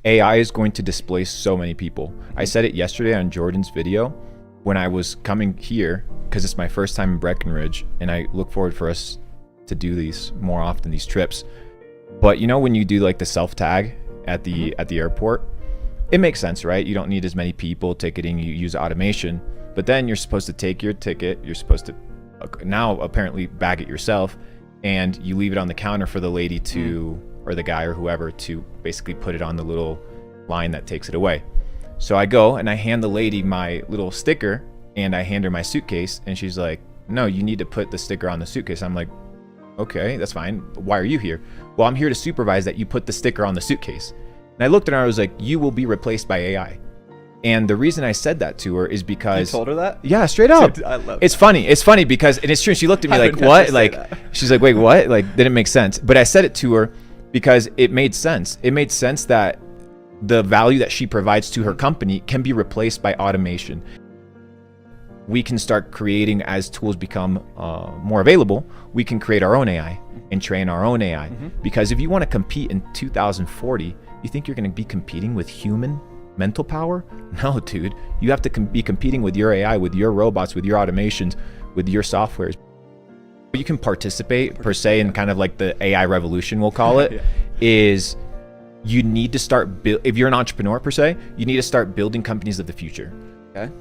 AI is going to displace so many people. I said it yesterday on Jordan's video when I was coming here, because it's my first time in Breckenridge, and I look forward for us to do these more often, these trips. But you know, when you do like the self-tag at the airport, it makes sense, right? You don't need as many people ticketing, you use automation, but then you're supposed to take your ticket, you're supposed to now apparently bag it yourself, and you leave it on the counter for the lady to, or the guy or whoever, to basically put it on the little line that takes it away. So I go and I hand the lady my little sticker, and I hand her my suitcase, and she's like, no, you need to put the sticker on the suitcase. I'm like, okay, that's fine. Why are you here? Well, I'm here to supervise that you put the sticker on the suitcase. And I looked at her, I was like, you will be replaced by AI. And the reason I said that to her is because... You told her that? Yeah, straight up. Dude, I love it's funny. It's funny because, and it's true, she looked at me like, what? Like, she's like, wait, what? Like, didn't make sense. But I said it to her because it made sense. It made sense that the value that she provides to her company can be replaced by automation. We can start creating, as tools become more available, we can create our own AI and train our own AI. Because if you want to compete in 2040, you think you're going to be competing with human mental power? No, dude. You have to be competing with your AI, with your robots, with your automations, with your softwares. You can participate per se in kind of like the AI revolution, we'll call it, is you need to start, if you're an entrepreneur per se, you need to start building companies of the future. Okay.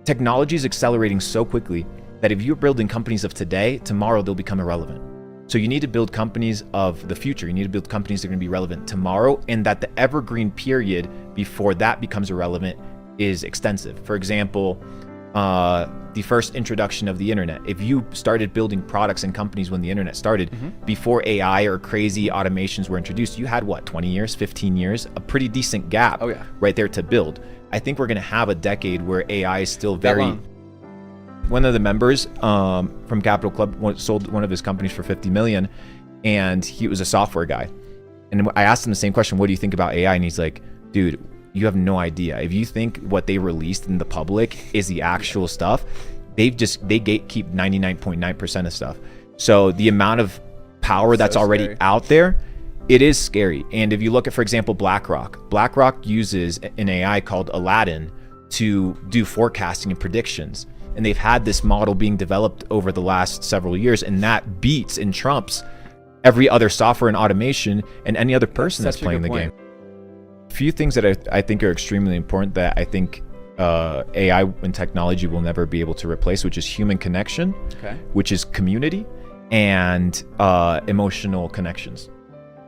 Technology is accelerating so quickly that if you're building companies of today, tomorrow they'll become irrelevant. So you need to build companies of the future. You need to build companies that are going to be relevant tomorrow, and that the evergreen period before that becomes irrelevant is extensive. For example, the first introduction of the internet. If you started building products and companies when the internet started, before AI or crazy automations were introduced, you had what, 20 years, 15 years, a pretty decent gap right there to build. I think we're going to have a decade where AI is still very... One of the members from Capital Club sold one of his companies for 50 million, and he was a software guy. And I asked him the same question, what do you think about AI? And he's like, dude, you have no idea. If you think what they released in the public is the actual stuff, they gatekeep 99.9% of stuff. So the amount of power that's already out there, it is scary. And if you look at, for example, BlackRock uses an AI called Aladdin to do forecasting and predictions. And they've had this model being developed over the last several years, and that beats and trumps every other software and automation and any other person that's playing the game. A few things that I think are extremely important that I think AI and technology will never be able to replace, which is human connection, which is community, and emotional connections.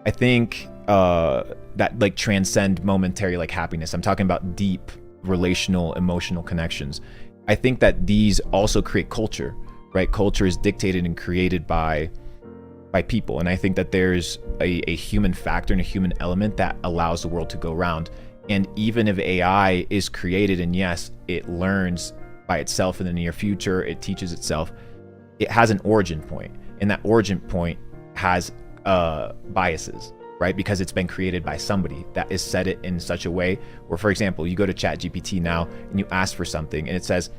I think that like transcend momentary like happiness. I'm talking about deep relational, emotional connections. I think that these also create culture, right? Culture is dictated and created by people. And I think that there's a human factor and a human element that allows the world to go round. And even if AI is created, and yes, it learns by itself in the near future, it teaches itself, it has an origin point. And that origin point has biases, right? Because it's been created by somebody that has said it in such a way where, for example, you go to ChatGPT now and you ask for something and it says,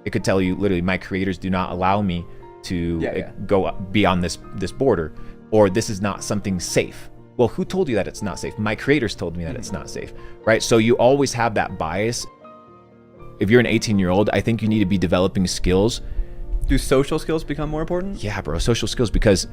it could tell you literally, my creators do not allow me to go beyond this border, or this is not something safe. Well, who told you that it's not safe? My creators told me that it's not safe, right? So you always have that bias. If you're an 18-year-old, I think you need to be developing skills. Do social skills become more important? Yeah, bro, social skills, because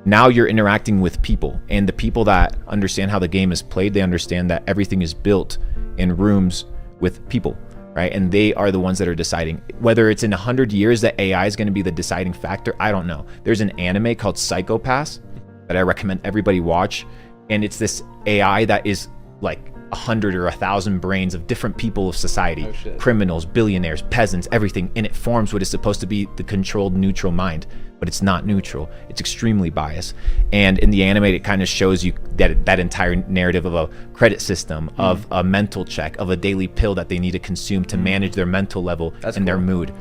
now you're interacting with people, and the people that understand how the game is played, they understand that everything is built in rooms with people, right? And they are the ones that are deciding. Whether it's in 100 years that AI is going to be the deciding factor, I don't know. There's an anime called Psycho-Pass that I recommend everybody watch, and it's this AI that is like 100 or 1,000 brains of different people of society, criminals, billionaires, peasants, everything, and it forms what is supposed to be the controlled neutral mind. But it's not neutral. It's extremely biased. And in the anime, it kind of shows you that entire narrative of a credit system, of a mental check, of a daily pill that they need to consume to manage their mental level and their mood.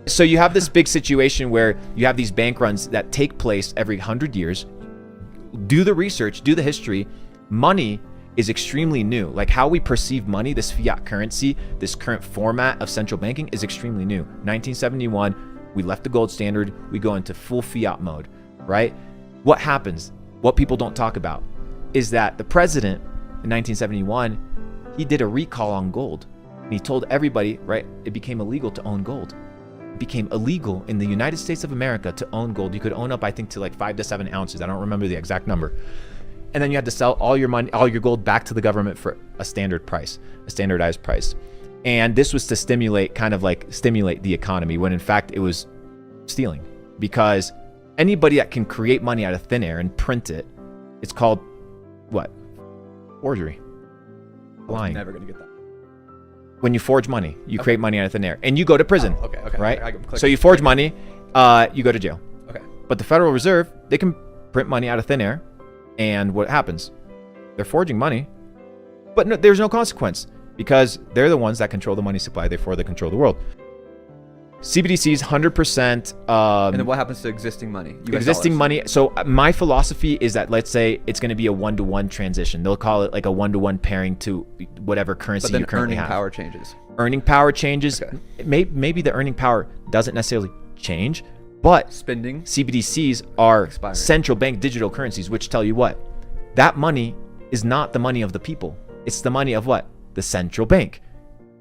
So you have this big situation where you have these bank runs that take place every 100 years. Do the research, do the history. Money is extremely new. Like how we perceive money, this fiat currency, this current format of central banking is extremely new. 1971, we left the gold standard, we go into full fiat mode, right? What happens, what people don't talk about, is that the president in 1971, he did a recall on gold. And he told everybody, right, it became illegal to own gold. It became illegal in the United States of America to own gold. You could own up, I think, to like 5 to 7 ounces. I don't remember the exact number. And then you had to sell all your money, all your gold back to the government for a standard price, a standardized price. And this was to stimulate the economy, when in fact it was stealing. Because anybody that can create money out of thin air and print it, it's called what? Forgery. Lying. Never gonna get that. When you forge money, you create money out of thin air, and you go to prison. Oh, okay. Right? So you forge money, you go to jail. Okay. But the Federal Reserve, they can print money out of thin air, and what happens? They're forging money, but no, there's no consequence because they're the ones that control the money supply. Therefore, they control the world. CBDCs, 100%. And then what happens to existing money? Existing money. So my philosophy is that, let's say it's going to be a 1-to-1 transition. They'll call it like a 1-to-1 pairing to whatever currency you currently have. Earning power changes. Earning power changes. Okay. Maybe the earning power doesn't necessarily change, but spending. CBDCs are expiring. Central bank digital currencies, which tell you what? That money is not the money of the people. It's the money of what? The central bank.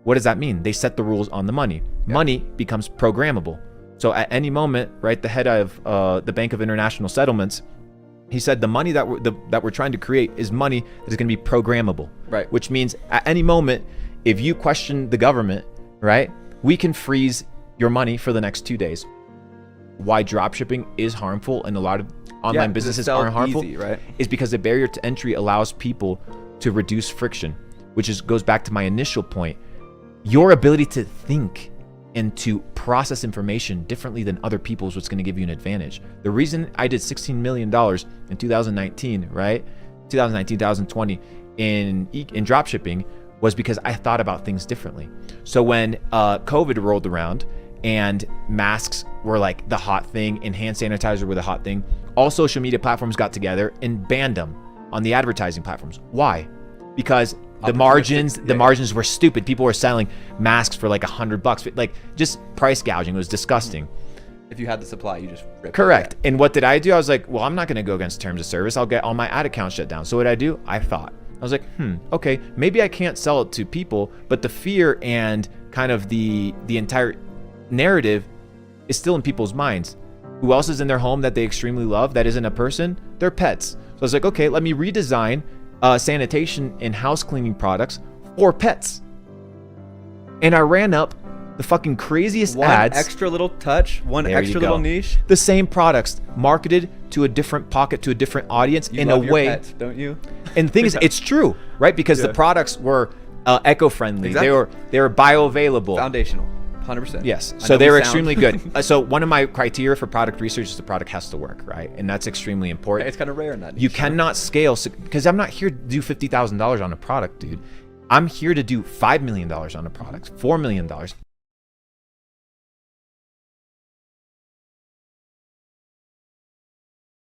What does that mean? They set the rules on the money. Yeah. Money becomes programmable. So at any moment, right, the head of the Bank of International Settlements, he said the money that we're trying to create is money that is going to be programmable. Right. Which means at any moment, if you question the government, right, we can freeze your money for the next 2 days. Why dropshipping is harmful and a lot of online businesses aren't harmful, easy, right? Is because the barrier to entry allows people to reduce friction, which goes back to my initial point. Your ability to think and to process information differently than other people is what's going to give you an advantage. The reason I did $16 million in 2019, right? 2019, 2020 in dropshipping was because I thought about things differently. So when COVID rolled around and masks were like the hot thing and hand sanitizer were the hot thing, all social media platforms got together and banned them on the advertising platforms. Why? Because the margins were stupid. People were selling masks for like $100, like just price gouging. It was disgusting. If you had the supply, you just ripped correct. It. And what did I do? I was like, well, I'm not going to go against terms of service. I'll get all my ad accounts shut down. So what did I do? I thought, I was like, okay, maybe I can't sell it to people, but the fear and kind of the entire narrative is still in people's minds. Who else is in their home that they extremely love that isn't a person? Their pets. So I was like, okay, let me redesign sanitation and house cleaning products for pets. And I ran up the fucking craziest ads. One extra little touch, one extra little niche. The same products marketed to a different pocket, to a different audience in a way. Pets, don't you? And the thing is, it's true, right? Because the products were eco-friendly. Exactly. They were bioavailable. Foundational. 100%. Yes. So they were extremely good. So one of my criteria for product research is the product has to work, right? And that's extremely important. It's kind of rare in that niche. You cannot scale because I'm not here to do $50,000 on a product, dude. I'm here to do $5 million on a product, $4 million.